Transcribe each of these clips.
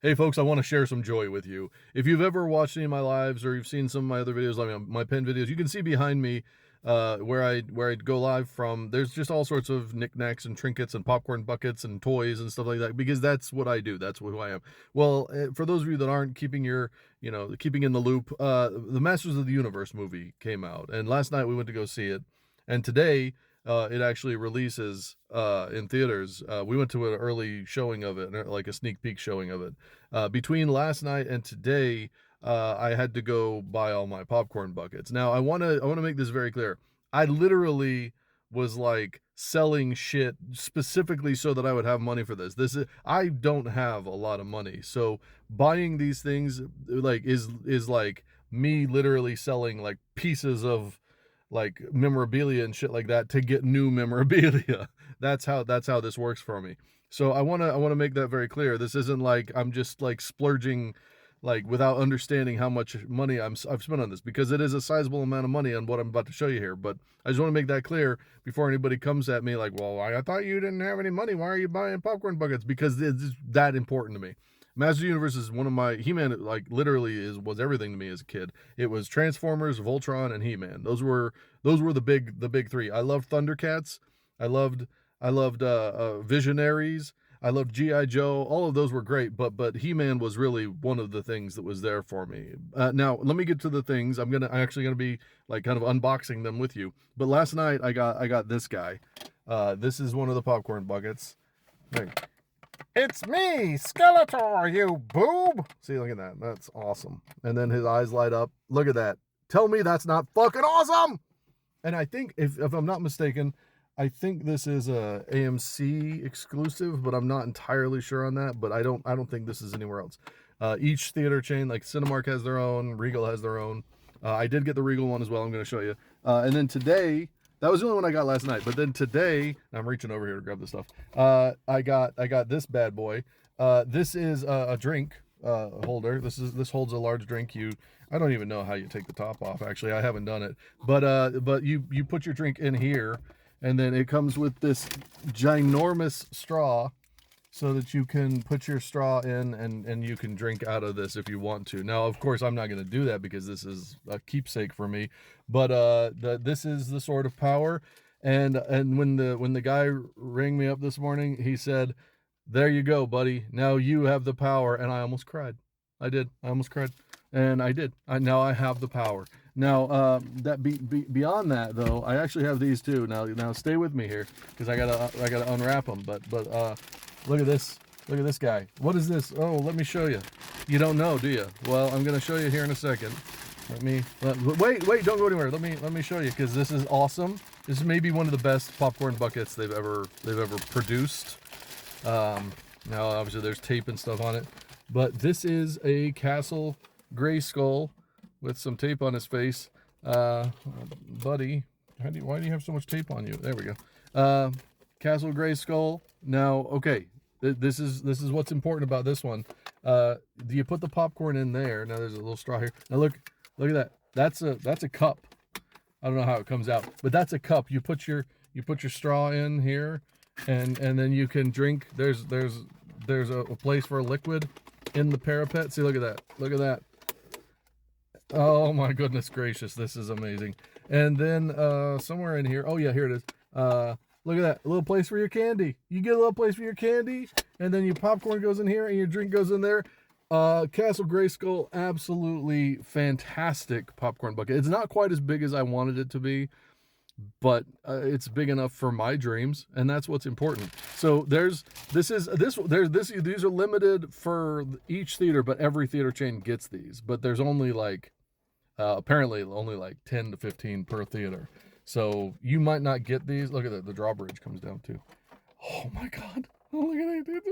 Hey folks, I want to share some joy with you. If you've ever watched any of my lives or you've seen some of my other videos, like my pen videos, you can see behind me where I go live from. There's just all sorts of knickknacks and trinkets and popcorn buckets and toys and stuff like that because that's what I do. That's who I am. Well, for those of you that aren't keeping keeping in the loop, the Masters of the Universe movie came out, and last night we went to go see it, and today it actually releases in theaters. We went to an early showing of it, like a sneak peek showing of it. Between last night and today, I had to go buy all my popcorn buckets. Now, I want to make this very clear. I literally was like selling shit specifically so that I would have money for this. I don't have a lot of money, so buying these things like is like me literally selling like pieces of like memorabilia and shit like that to get new memorabilia. That's how this works for me. So I want to make that very clear. This isn't like I'm just like splurging like without understanding how much money I've spent on this, because it is a sizable amount of money on what I'm about to show you here. But I just want to make that clear before anybody comes at me like, "Well, I thought you didn't have any money. Why are you buying popcorn buckets?" Because it's that important to me. Master Universe is one of my He-Man, like literally was everything to me as a kid. It was Transformers, Voltron, and He-Man. Those were the big three. I loved Thundercats. I loved I loved Visionaries. I loved GI Joe. All of those were great, but He-Man was really one of the things that was there for me. Now let me get to the things. I'm actually gonna be like kind of unboxing them with you. But last night I got this guy. This is one of the popcorn buckets. Like, it's me, Skeletor, you boob. See, look at that. That's awesome. And then his eyes light up. Look at that. Tell me that's not fucking awesome. And I think if I'm not mistaken, I think this is a AMC exclusive, but I'm not entirely sure on that. But I don't think this is anywhere else. Each theater chain, like Cinemark has their own, Regal has their own. I did get the Regal one as well. I'm going to show you. And then today, that was the only one I got last night. But then today, I'm reaching over here to grab this stuff. I got this bad boy. This is a drink holder. This holds a large drink. I don't even know how you take the top off. Actually, I haven't done it. But you put your drink in here, and then it comes with this ginormous straw so that you can put your straw in and you can drink out of this if you want to. Now, of course, I'm not going to do that because this is a keepsake for me. But this is the Sword of Power. And when the guy rang me up this morning, he said, "There you go, buddy. Now you have the power." And I almost cried. I did. I almost cried. And I did. Now I have the power. Now, beyond that though, I actually have these too. Now stay with me here because I gotta unwrap them. But look at this. Look at this guy. What is this? Oh, let me show you. You don't know, do you? Well, I'm gonna show you here in a second. Wait, don't go anywhere. Let me show you, because this is awesome. This is maybe one of the best popcorn buckets they've ever produced. Now obviously there's tape and stuff on it, but this is a Castle Grayskull with some tape on his face. Buddy, why do you have so much tape on you? There we go. Castle Grayskull. Now, okay, this is what's important about this one. Do you put the popcorn in there? Now there's a little straw here. Now look at that. That's a cup. I don't know how it comes out, but that's a cup. You put your straw in here, and then you can drink. There's a place for a liquid in the parapet. See, look at that. Look at that. Oh my goodness gracious, this is amazing. And then somewhere in here, oh yeah, here it is. Look at that, a little place for your candy. You get a little place for your candy, and then your popcorn goes in here, and your drink goes in there. Castle Grayskull, absolutely fantastic popcorn bucket. It's not quite as big as I wanted it to be, but it's big enough for my dreams, and that's what's important. So these are limited for each theater, but every theater chain gets these. But there's only like apparently only like 10 to 15 per theater. So you might not get these. Look at that, the drawbridge comes down too. Oh my god. Oh, look at that. It's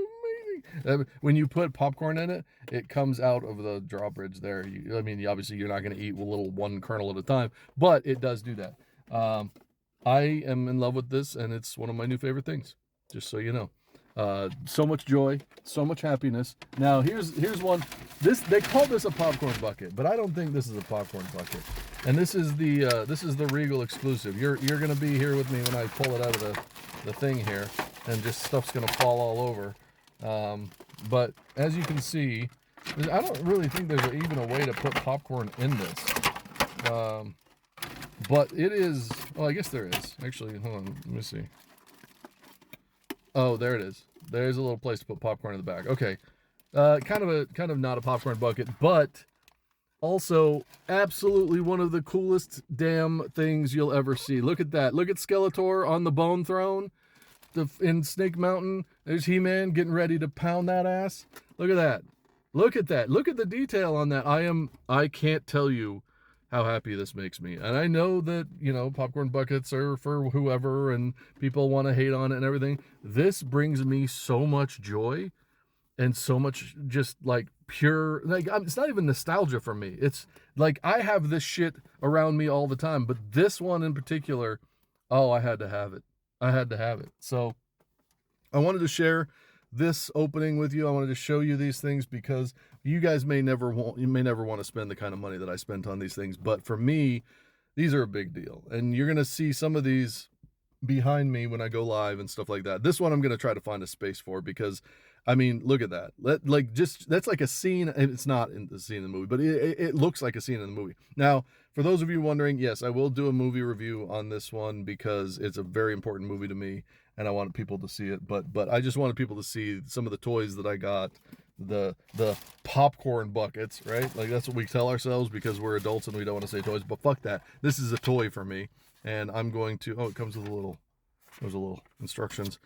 amazing. When you put popcorn in it, it comes out of the drawbridge there. Obviously, you're not going to eat a little one kernel at a time, but it does do that. I am in love with this, and it's one of my new favorite things, just so you know. So much joy, so much happiness. Now, here's one. They call this a popcorn bucket, but I don't think this is a popcorn bucket. And this is the Regal exclusive. You're going to be here with me when I pull it out of the thing here, and just stuff's going to fall all over. But as you can see, I don't really think there's even a way to put popcorn in this. But it is, well, I guess there is. Actually, hold on, let me see. Oh, there it is. There's a little place to put popcorn in the back. Okay. Kind of not a popcorn bucket, but also absolutely one of the coolest damn things you'll ever see. Look at that. Look at Skeletor on the bone throne in Snake Mountain. There's He-Man getting ready to pound that ass. Look at that. Look at that. Look at the detail on that. I can't tell you how happy this makes me. And I know that, you know, popcorn buckets are for whoever and people want to hate on it and everything. This brings me so much joy and so much just like pure, like, it's not even nostalgia for me. It's like I have this shit around me all the time, but this one in particular, oh, I had to have it. I had to have it. So I wanted to share this opening with you. I wanted to show you these things because you guys may never want to spend the kind of money that I spent on these things, but for me, these are a big deal. And you're going to see some of these behind me when I go live and stuff like that. This one I'm going to try to find a space for because I mean, look at that. That's like a scene. It's not in the scene in the movie, but it looks like a scene in the movie. Now, for those of you wondering, yes, I will do a movie review on this one because it's a very important movie to me and I want people to see it. But I just wanted people to see some of the toys that I got, the popcorn buckets, right? Like that's what we tell ourselves because we're adults and we don't want to say toys, but fuck that. This is a toy for me. And I'm going to, oh, it comes with there's a little instructions.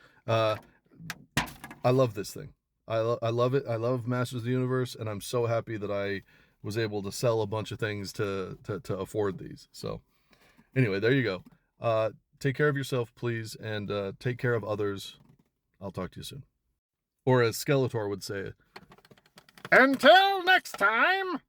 I love this thing. I love it. I love Masters of the Universe, and I'm so happy that I was able to sell a bunch of things to afford these. So anyway, there you go. Take care of yourself, please, and take care of others. I'll talk to you soon. Or as Skeletor would say, until next time.